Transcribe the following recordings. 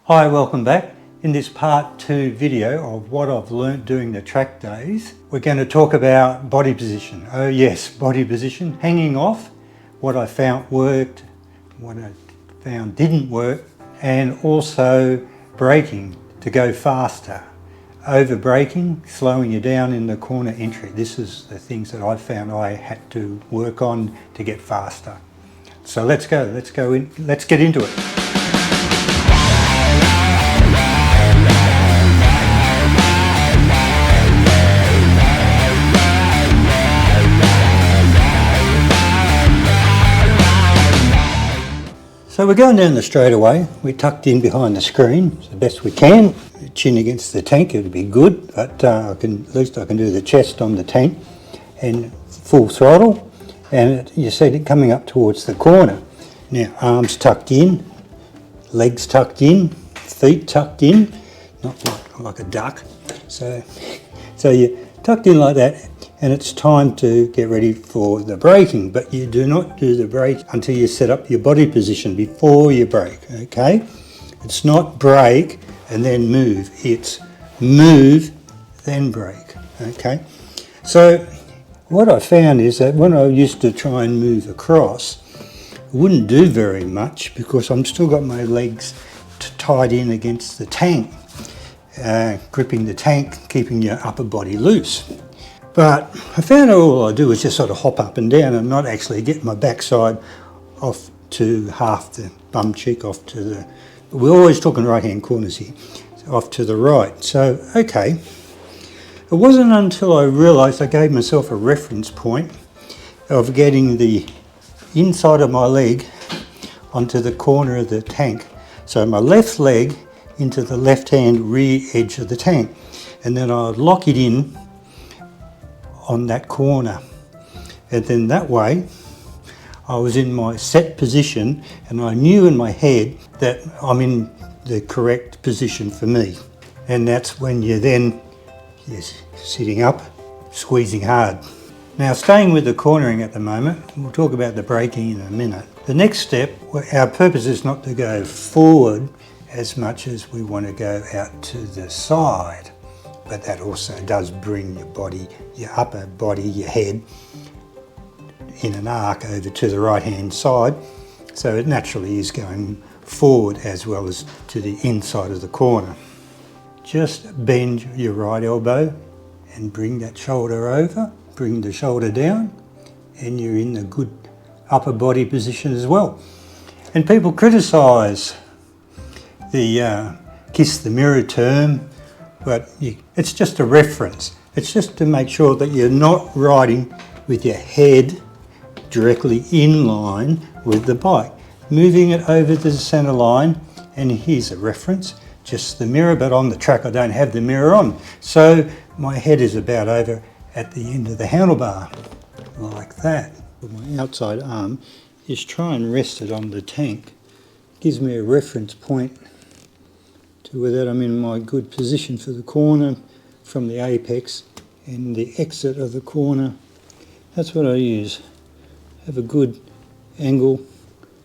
Hi, welcome back. In this part 2 video of what I've learnt doing the track days, we're going to talk about body position. Oh yes, body position, hanging off, what I found worked, what I found didn't work, and also braking to go faster. Over braking, slowing you down in the corner entry. This is the things that I found I had to work on to get faster. So let's get into it. So we're going down the straightaway. We're tucked in behind the screen the best we can. Chin against the tank, it would be good, but at least I can do the chest on the tank and full throttle. And you see it coming up towards the corner. Now arms tucked in, legs tucked in, feet tucked in, not like a duck. So you're tucked in like that. And it's time to get ready for the braking, but you do not do the brake until you set up your body position before you brake, okay? It's not brake and then move, it's move, then brake, okay? So what I found is that when I used to try and move across, it wouldn't do very much because I'm still got my legs tied in against the tank, gripping the tank, keeping your upper body loose. But I found all I do is just sort of hop up and down and not actually get my backside off to half the bum cheek, off to the, we're always talking right hand corners here, off to the right. So, okay. It wasn't until I realised I gave myself a reference point of getting the inside of my leg onto the corner of the tank. So my left leg into the left hand rear edge of the tank. And then I'd lock it in on that corner, and then that way I was in my set position and I knew in my head that I'm in the correct position for me. And that's when you're sitting up, squeezing hard. Now, staying with the cornering at the moment, we'll talk about the braking in a minute. The next step, our purpose is not to go forward as much as we want to go out to the side. But that also does bring your body, your upper body, your head in an arc over to the right hand side. So it naturally is going forward as well as to the inside of the corner. Just bend your right elbow and bring that shoulder over, bring the shoulder down, and you're in a good upper body position as well. And people criticise the kiss the mirror term, but it's just a reference. It's just to make sure that you're not riding with your head directly in line with the bike. Moving it over to the centre line, and here's a reference, just the mirror, but on the track I don't have the mirror on. So my head is about over at the end of the handlebar, like that. My outside arm is try and rest it on the tank. Gives me a reference point to whether I'm in my good position for the corner from the apex and the exit of the corner. That's what I use. Have a good angle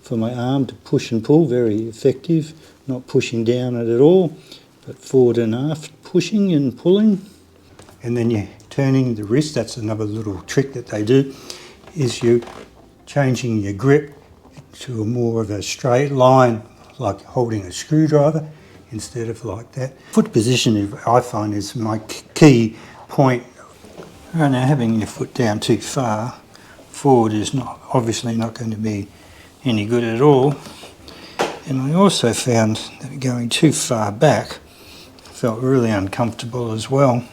for my arm to push and pull, very effective, not pushing down it at all, but forward and aft, pushing and pulling. And then you're turning the wrist, that's another little trick that they do, is you're changing your grip to a more of a straight line, like holding a screwdriver, instead of like that. Foot position, I find, is my key point. Right now, having your foot down too far forward is obviously not going to be any good at all. And I also found that going too far back felt really uncomfortable as well.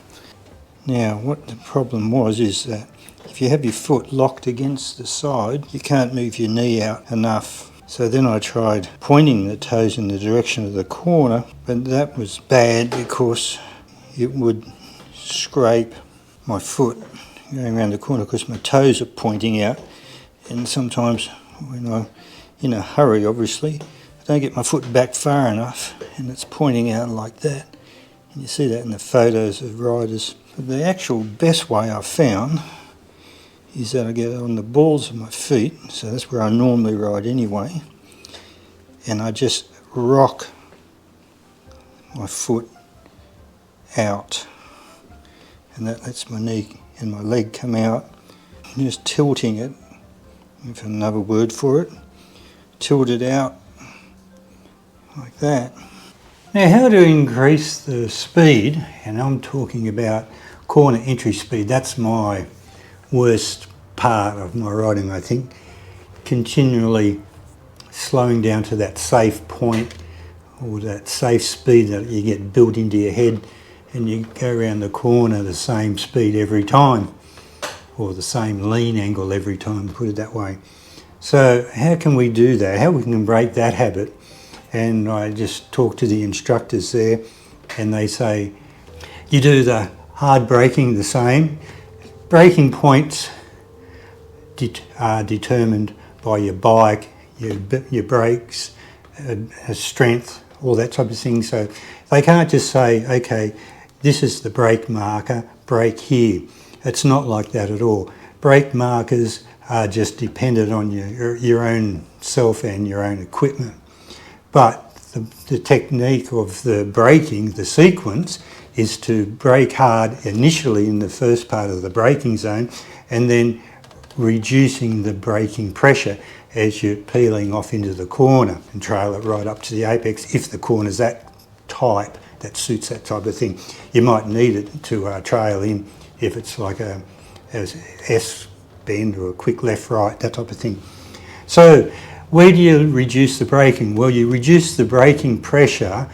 Now, what the problem was is that if you have your foot locked against the side, you can't move your knee out enough. So then I tried pointing the toes in the direction of the corner, but that was bad because it would scrape my foot going around the corner because my toes are pointing out. And sometimes when I'm in a hurry, obviously, I don't get my foot back far enough and it's pointing out like that. And you see that in the photos of riders. But the actual best way I've found is that I get on the balls of my feet, so that's where I normally ride anyway, and I just rock my foot out, and that lets my knee and my leg come out. I'm just tilting it, if another word for it, tilt it out like that. Now, how to increase the speed, and I'm talking about corner entry speed, that's my worst part of my riding, I think. Continually slowing down to that safe point or that safe speed that you get built into your head, and you go around the corner the same speed every time, or the same lean angle every time, put it that way. So how can we do that? How we can break that habit? And I just talk to the instructors there, and they say, you do the hard braking the same. Braking points are determined by your bike, your brakes, strength, all that type of thing. So they can't just say, okay, this is the brake marker, brake here. It's not like that at all. Brake markers are just dependent on your own self and your own equipment. But the technique of the braking, the sequence, is to brake hard initially in the first part of the braking zone, and then reducing the braking pressure as you're peeling off into the corner, and trail it right up to the apex if the corner's that type, that suits that type of thing. You might need it to trail in if it's like a S bend or a quick left-right, that type of thing. So where do you reduce the braking? Well, you reduce the braking pressure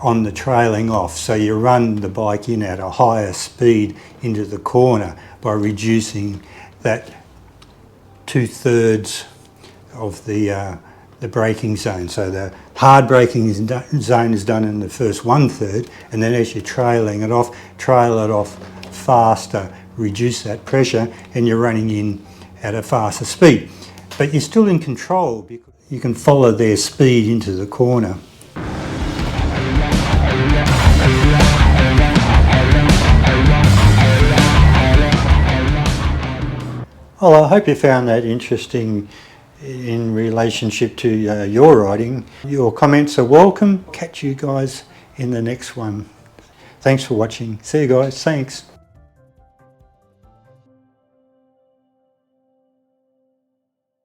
on the trailing off. So you run the bike in at a higher speed into the corner by reducing that 2/3 of the braking zone. So the hard braking zone is done in the first 1/3, and then as you're trailing it off, trail it off faster, reduce that pressure, and you're running in at a faster speed. But you're still in control because you can follow their speed into the corner. Well, I hope you found that interesting in relationship to your riding. Your comments are welcome. Catch you guys in the next one. Thanks for watching. See you guys. Thanks.